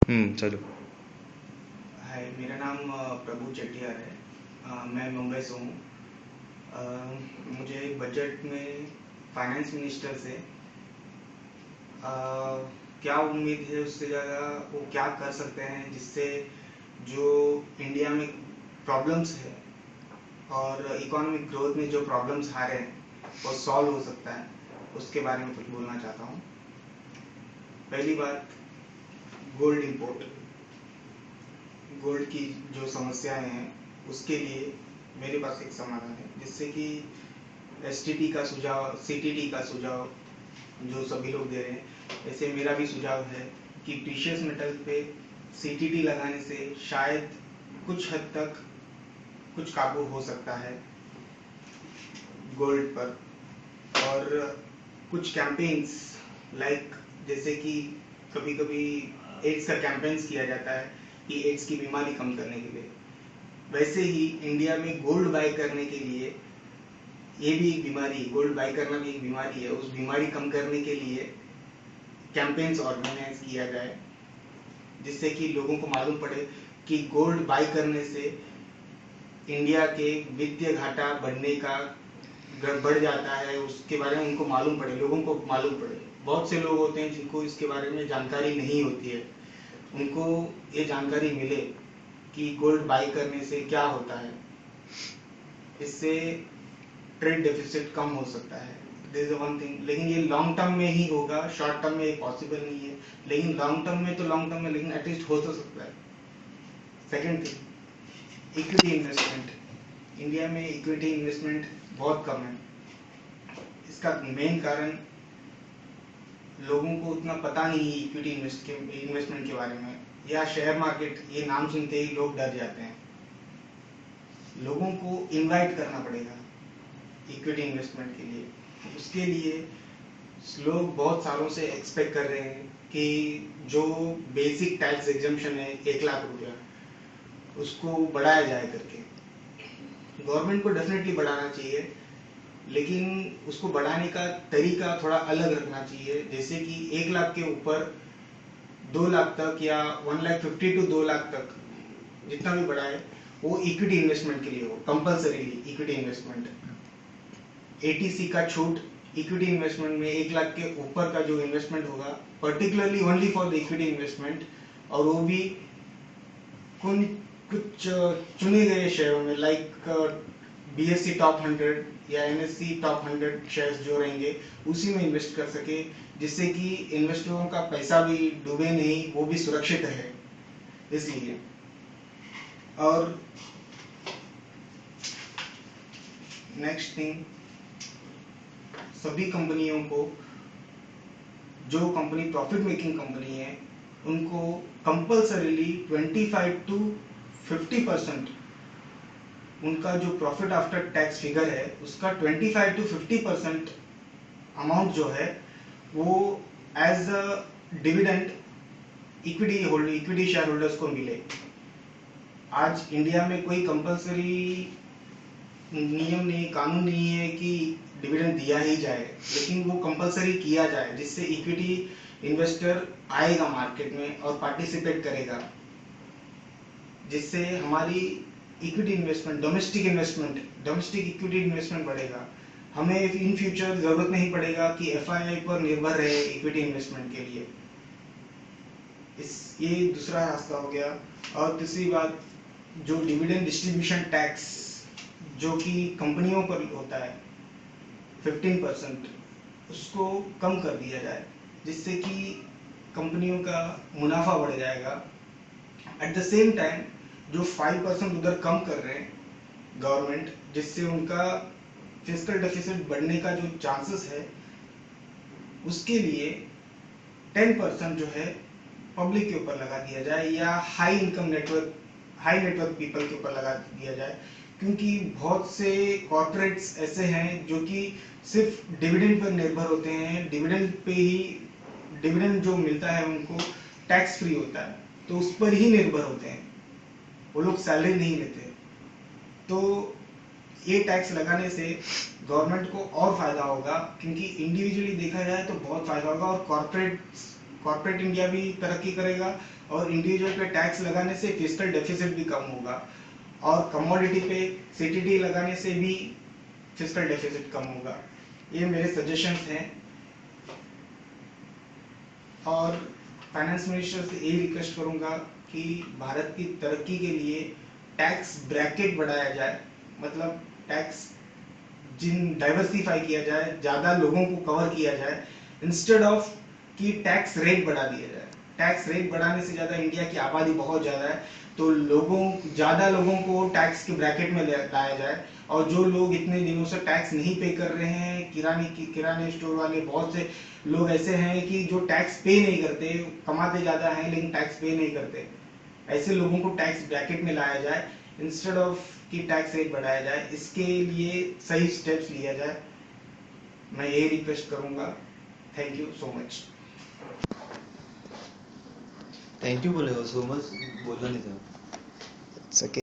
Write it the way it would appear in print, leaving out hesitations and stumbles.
चलो। हाय, मेरा नाम प्रभु चटियार है। मैं मुंबई से हूँ। मुझे बजट में फाइनेंस मिनिस्टर से क्या उम्मीद है, उससे ज़्यादा वो क्या कर सकते हैं जिससे जो इंडिया में प्रॉब्लम्स है और इकोनॉमिक ग्रोथ में जो प्रॉब्लम्स आ रहे हैं वो सॉल्व हो सकता है, उसके बारे में कुछ बोलना चाहता हूँ। पहली बात, गोल्ड इंपोर्ट। गोल्ड की जो समस्याएं हैं उसके लिए मेरे पास एक समाधान है, जिससे कि एसटीटी का सुझाव, सीटीटी का सुझाव जो सभी लोग दे रहे हैं, ऐसे मेरा भी सुझाव है कि प्रीशियस मेटल पे सीटीटी लगाने से शायद कुछ हद तक कुछ काबू हो सकता है गोल्ड पर। और कुछ कैंपेन्स लाइक, जैसे कि कभी कभी एड्स का कैंपेन्स किया जाता है कि एड्स की बीमारी कम करने के लिए, वैसे ही इंडिया में गोल्ड बाय करने के लिए, ये भी एक बीमारी, गोल्ड बाय करना भी एक बीमारी है, उस बीमारी कम करने के लिए कैंपेन्स ऑर्गेनाइज किया जाए, जिससे कि लोगों को मालूम पड़े कि गोल्ड बाय करने से इंडिया के वित्तीय घाटा बढ़ने का बढ़ जाता है, उसके बारे में उनको मालूम पड़े, लोगों को मालूम पड़े। बहुत से लोग होते हैं जिनको इसके बारे में जानकारी नहीं होती है, उनको ये जानकारी मिले कि गोल्ड बाय करने से क्या होता है। इससे ट्रेड डेफिसिट कम हो सकता है। दिस इज वन थिंग, लेकिन ये लॉन्ग टर्म में ही होगा, शॉर्ट टर्म में ये पॉसिबल नहीं है। लेकिन लॉन्ग टर्म में तो लॉन्ग टर्म में, लेकिन एटलीस्ट हो तो सकता है। Second thing, equity investment. India में इक्विटी इन्वेस्टमेंट बहुत कम है। इसका मेन कारण, लोगों को उतना पता नहीं है इक्विटी इन्वेस्टमेंट के बारे में, या शेयर मार्केट, ये नाम सुनते ही लोग डर जाते हैं। लोगों को इनवाइट करना पड़ेगा इक्विटी इन्वेस्टमेंट के लिए। उसके लिए लोग बहुत सालों से एक्सपेक्ट कर रहे हैं कि जो बेसिक टैक्स एग्जम्पशन है 1 लाख रुपया, उसको बढ़ाया जाए करके। गवर्नमेंट को डेफिनेटली बढ़ाना चाहिए, लेकिन उसको बढ़ाने का तरीका थोड़ा अलग रखना चाहिए। जैसे कि 1 लाख के ऊपर 2 लाख तक, या 1,50,000 to 2 लाख तक जितना भी बढ़ाए, वो इक्विटी इन्वेस्टमेंट के लिए हो, कंपल्सरीली इक्विटी इन्वेस्टमेंट। एटीसी का छूट इक्विटी इन्वेस्टमेंट में 1 लाख के ऊपर का जो इन्वेस्टमेंट होगा, particularly only for the equity investment, और वो भी कुछ चुने गए शेयरों में, लाइक बीएससी टॉप 100 या एनएससी टॉप 100 शेयर्स जो रहेंगे, उसी में इन्वेस्ट कर सके, जिससे कि इन्वेस्टरों का पैसा भी डूबे नहीं, वो भी सुरक्षित है इसलिए। और नेक्स्ट थिंग, सभी कंपनियों को, जो कंपनी प्रॉफिट मेकिंग कंपनी है, उनको कंपल्सरीली 25 to 50% उनका जो प्रॉफिट आफ्टर टैक्स फिगर है, उसका 25 to 50% अमाउंट जो है, वो as a dividend equity share holders को मिले। आज इंडिया में कोई कंपल्सरी नियम नहीं, कानून नहीं है कि डिविडेंड दिया ही जाए, लेकिन वो कंपलसरी किया जाए, जिससे इक्विटी इन्वेस्टर आएगा मार्केट में और पार्टिसिपेट करेगा, जिससे हमारी equity investment, domestic equity investment बढ़ेगा। हमें इन फ्यूचर जरूरत नहीं पड़ेगा कि एफआईआई पर निर्भर रहे इक्विटी इन्वेस्टमेंट के लिए। ये दूसरा रास्ता हो गया। और तीसरी बात, जो डिविडेंड डिस्ट्रीब्यूशन टैक्स जो कि कंपनियों पर होता है 15%, उसको कम कर दिया जाए, जिससे कि कंपनियों का मुनाफा बढ़ जाएगा। एट द सेम टाइम जो 5% उधर कम कर रहे हैं गवर्नमेंट, जिससे उनका फिस्कल डेफिसिट बढ़ने का जो चांसेस है, उसके लिए 10% जो है पब्लिक के ऊपर लगा दिया जाए, या हाई नेटवर्क पीपल के ऊपर लगा दिया जाए। क्योंकि बहुत से कॉर्पोरेट्स ऐसे हैं जो कि सिर्फ डिविडेंड पर निर्भर होते हैं, डिविडेंड पे ही, डिविडेंड जो मिलता है उनको टैक्स फ्री होता है, तो उस पर ही निर्भर होते हैं, वो लोग सैलरी नहीं लेते। तो ये टैक्स लगाने से गवर्नमेंट को और फायदा होगा, क्योंकि इंडिविजुअली देखा जाए तो बहुत फायदा होगा, और कॉर्पोरेट इंडिया भी तरक्की करेगा और इंडिविजुअल पे टैक्स लगाने से फिस्कल डेफिसिट भी कम होगा और कमोडिटी पे सीटीटी लगाने से भी फिस्कल डेफिसिट कम होगा। ये मेरे सजेशंस हैं और फाइनेंस मिनिस्टर से यही रिक्वेस्ट करूंगा कि भारत की तरक्की के लिए टैक्स ब्रैकेट बढ़ाया जाए, मतलब टैक्स जिन डाइवर्सिफाई किया जाए, ज़्यादा लोगों को कवर किया जाए इंस्टेड ऑफ कि टैक्स रेट बढ़ा दिया जाए। टैक्स रेट बढ़ाने से ज़्यादा इंडिया की आबादी बहुत ज़्यादा है, तो ज़्यादा लोगों को टैक्स के ब्रैकेट में लाया जाए और जो लोग इतने दिनों से टैक्स नहीं पे कर रहे हैं, किराने स्टोर वाले बहुत से लोग ऐसे हैं कि जो टैक्स पे नहीं करते, कमाते ज़्यादा हैं लेकिन टैक्स पे नहीं करते, ऐसे लोगों को टैक्स ब्रैकेट में लाया जाए इंस्टेड ऑफ कि टैक्स रेट बढ़ाया जाए। इसके लिए सही स्टेप्स लिया जाए, मैं ये रिक्वेस्ट करूंगा। Thank you so much. Thank you बोलेगा, सो मच बोलना नहीं था।